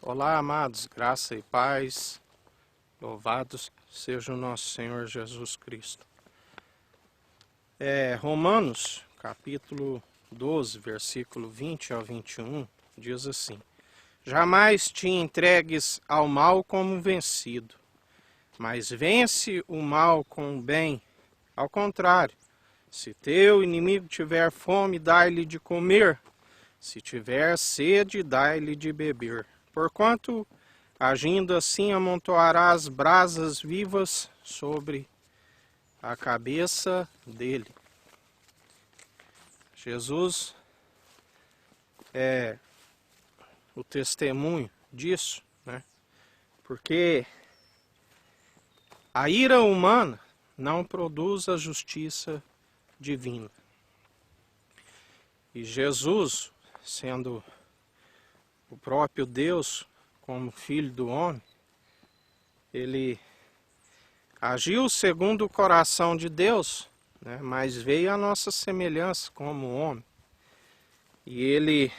Olá, amados, graça e paz, louvados seja o nosso Senhor Jesus Cristo. Romanos, capítulo 12, versículo 20 ao 21, diz assim: Jamais te entregues ao mal como vencido, mas vence o mal com o bem. Ao contrário, se teu inimigo tiver fome, dai-lhe de comer, se tiver sede, dai-lhe de beber. Porquanto, agindo assim, amontoarás brasas vivas sobre a cabeça dele. Jesus é o testemunho disso, né? Porque a ira humana não produz a justiça divina. E Jesus, sendo o próprio Deus como filho do homem, ele agiu segundo o coração de Deus, né? Mas veio a nossa semelhança como homem. E ele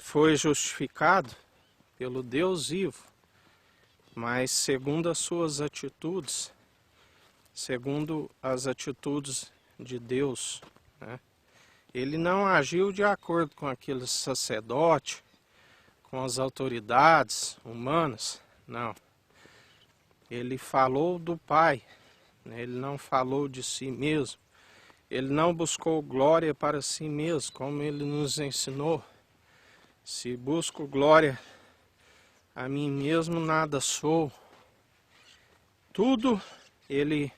foi justificado pelo Deus vivo, mas segundo as suas atitudes, segundo as atitudes de Deus, né? Ele não agiu de acordo com aquele sacerdote, com as autoridades humanas, não. Ele falou do Pai, né? Ele não falou de si mesmo. Ele não buscou glória para si mesmo, como ele nos ensinou. Se busco glória a mim mesmo, nada sou. Tudo ele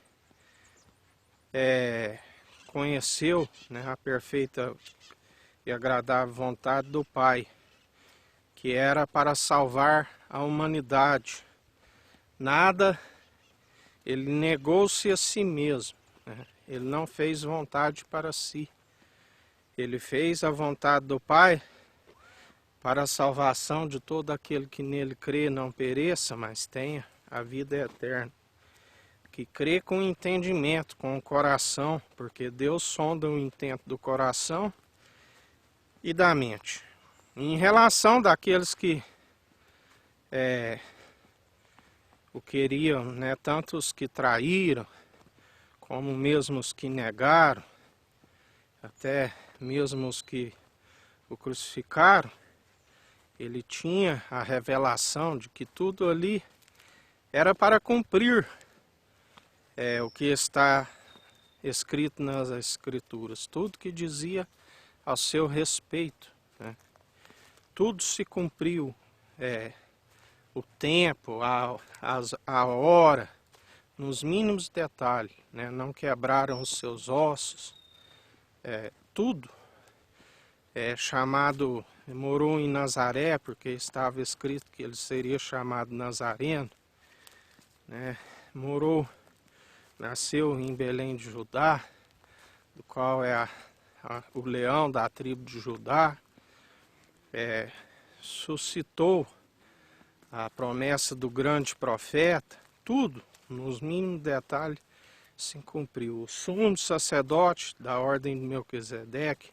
conheceu, né, a perfeita e agradável vontade do Pai, que era para salvar a humanidade. Nada, ele negou-se a si mesmo, né? Ele não fez vontade para si. Ele fez a vontade do Pai para a salvação de todo aquele que nele crê, não pereça, mas tenha a vida eterna. Que crê com entendimento, com o coração, porque Deus sonda o intento do coração e da mente. Em relação daqueles que o queriam, né, tanto os que traíram, como mesmo os que negaram, até mesmo os que o crucificaram, ele tinha a revelação de que tudo ali era para cumprir o que está escrito nas Escrituras, tudo que dizia ao seu respeito, né? Tudo se cumpriu, o tempo, a hora, nos mínimos detalhes, né? Não quebraram os seus ossos, tudo chamado, morou em Nazaré, porque estava escrito que ele seria chamado Nazareno, né? Nasceu em Belém de Judá, do qual é o leão da tribo de Judá, suscitou a promessa do grande profeta, tudo, nos mínimos detalhes, se cumpriu. O sumo sacerdote da ordem de Melquisedeque,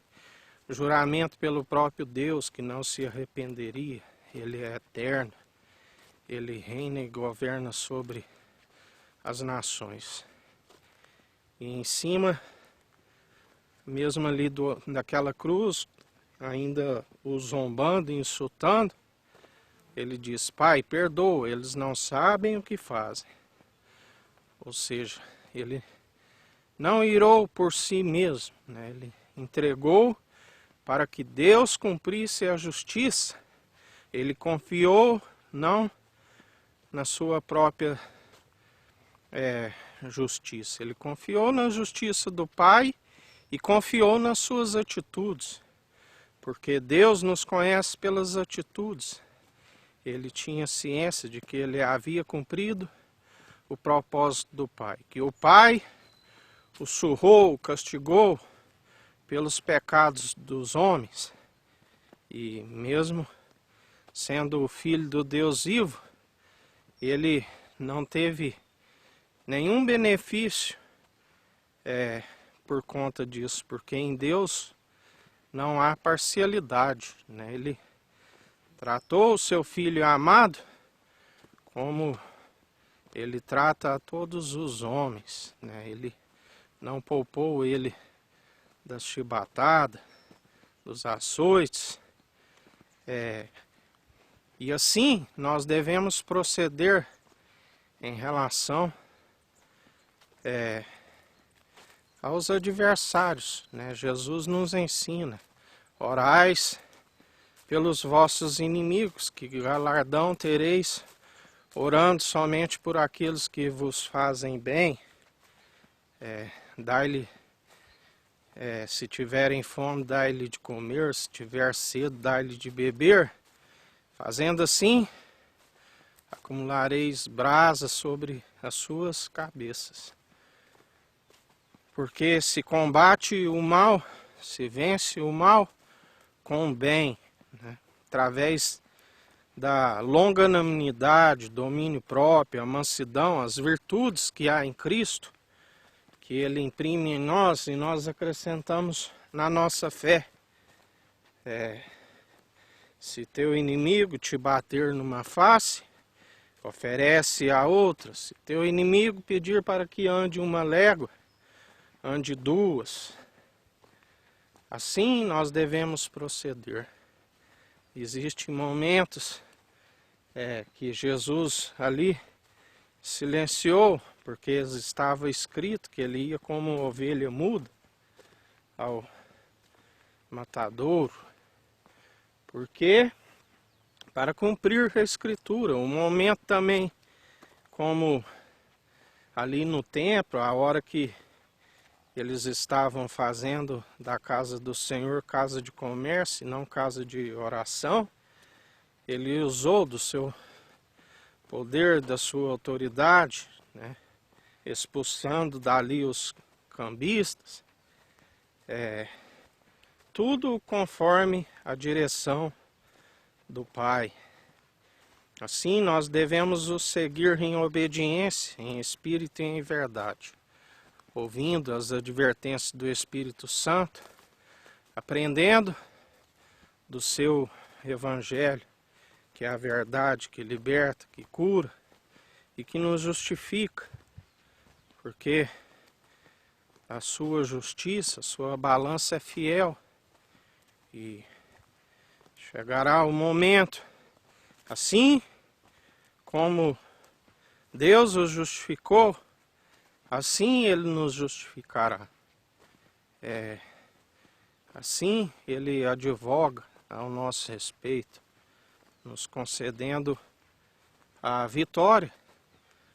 juramento pelo próprio Deus que não se arrependeria, ele é eterno, ele reina e governa sobre as nações. E em cima, mesmo ali daquela cruz, ainda o zombando, insultando, ele diz: Pai, perdoa, eles não sabem o que fazem. Ou seja, ele não irou por si mesmo, né? Ele entregou para que Deus cumprisse a justiça. Ele confiou não na sua própria justiça, ele confiou na justiça do Pai e confiou nas suas atitudes, porque Deus nos conhece pelas atitudes. Ele tinha ciência de que ele havia cumprido o propósito do Pai, que o Pai o surrou, o castigou pelos pecados dos homens, e mesmo sendo o Filho do Deus vivo, ele não teve nenhum benefício por conta disso, porque em Deus não há parcialidade, né? Ele tratou o seu Filho amado como ele trata a todos os homens, né? Ele não poupou ele das chibatadas, dos açoites. E assim nós devemos proceder em relação aos adversários, né? Jesus nos ensina: orais pelos vossos inimigos, que galardão tereis orando somente por aqueles que vos fazem bem. Dai-lhe, se tiverem fome, dai-lhe de comer; se tiver sede, dai-lhe de beber. Fazendo assim, acumulareis brasas sobre as suas cabeças. Porque se combate o mal, se vence o mal com o bem, né? Através da longanimidade, domínio próprio, a mansidão, as virtudes que há em Cristo, que Ele imprime em nós e nós acrescentamos na nossa fé. Se teu inimigo te bater numa face, oferece a outra. Se teu inimigo pedir para que ande uma légua, ande duas. Assim nós devemos proceder. Existem momentos que Jesus ali silenciou, porque estava escrito que ele ia como ovelha muda ao matadouro. Porque para cumprir a Escritura, um momento também como ali no templo, a hora que eles estavam fazendo da casa do Senhor casa de comércio e não casa de oração, ele usou do seu poder, da sua autoridade, né, expulsando dali os cambistas, tudo conforme a direção do Pai. Assim nós devemos o seguir em obediência, em espírito e em verdade, ouvindo as advertências do Espírito Santo, aprendendo do seu Evangelho, que é a verdade que liberta, que cura e que nos justifica, porque a sua justiça, a sua balança é fiel, e chegará o momento, assim como Deus os justificou, assim Ele nos justificará. Assim Ele advoga ao nosso respeito, nos concedendo a vitória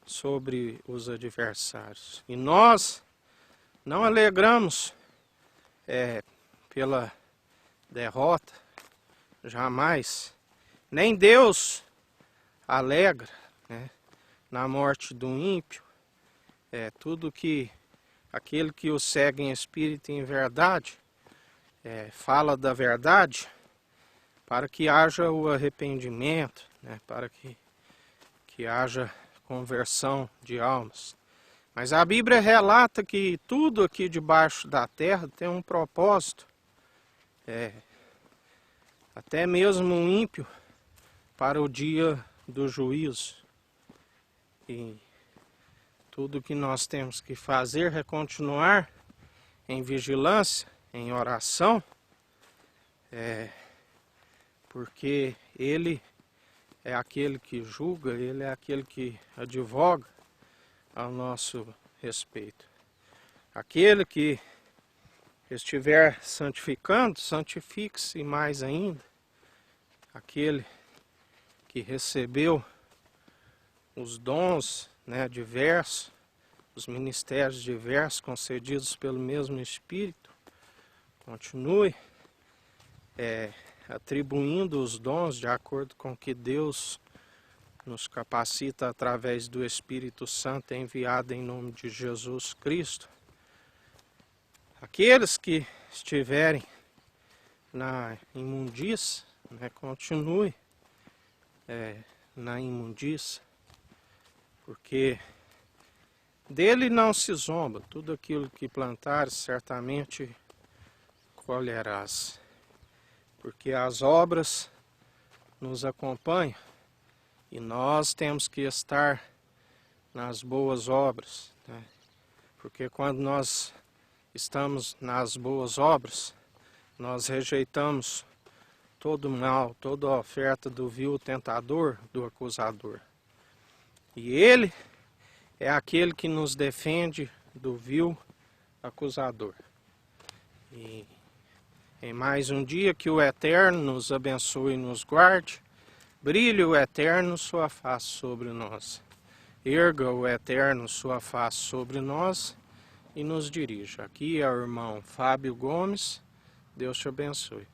sobre os adversários. E nós não alegramos pela derrota, jamais. Nem Deus alegra, né, na morte do ímpio. Tudo que aquele que o segue em espírito e em verdade fala da verdade, para que haja o arrependimento, né, para que haja conversão de almas. Mas a Bíblia relata que tudo aqui debaixo da terra tem um propósito. Até mesmo um ímpio para o dia do juízo. E tudo que nós temos que fazer é continuar em vigilância, em oração, porque Ele é aquele que julga, Ele é aquele que advoga ao nosso respeito. Aquele que estiver santificando, santifique-se mais ainda. Aquele que recebeu os dons, né, diversos, os ministérios diversos concedidos pelo mesmo Espírito, continue atribuindo os dons de acordo com o que Deus nos capacita através do Espírito Santo enviado em nome de Jesus Cristo. Aqueles que estiverem na imundícia, né, continue na imundícia, porque dele não se zomba. Tudo aquilo que plantares certamente colherás, porque as obras nos acompanham e nós temos que estar nas boas obras, né? Porque quando nós estamos nas boas obras, nós rejeitamos todo mal, toda oferta do vil tentador, do acusador. E ele é aquele que nos defende do vil acusador. E em mais um dia que o Eterno nos abençoe e nos guarde, brilhe o Eterno sua face sobre nós. Erga o Eterno sua face sobre nós e nos dirija. Aqui é o irmão Fábio Gomes. Deus te abençoe.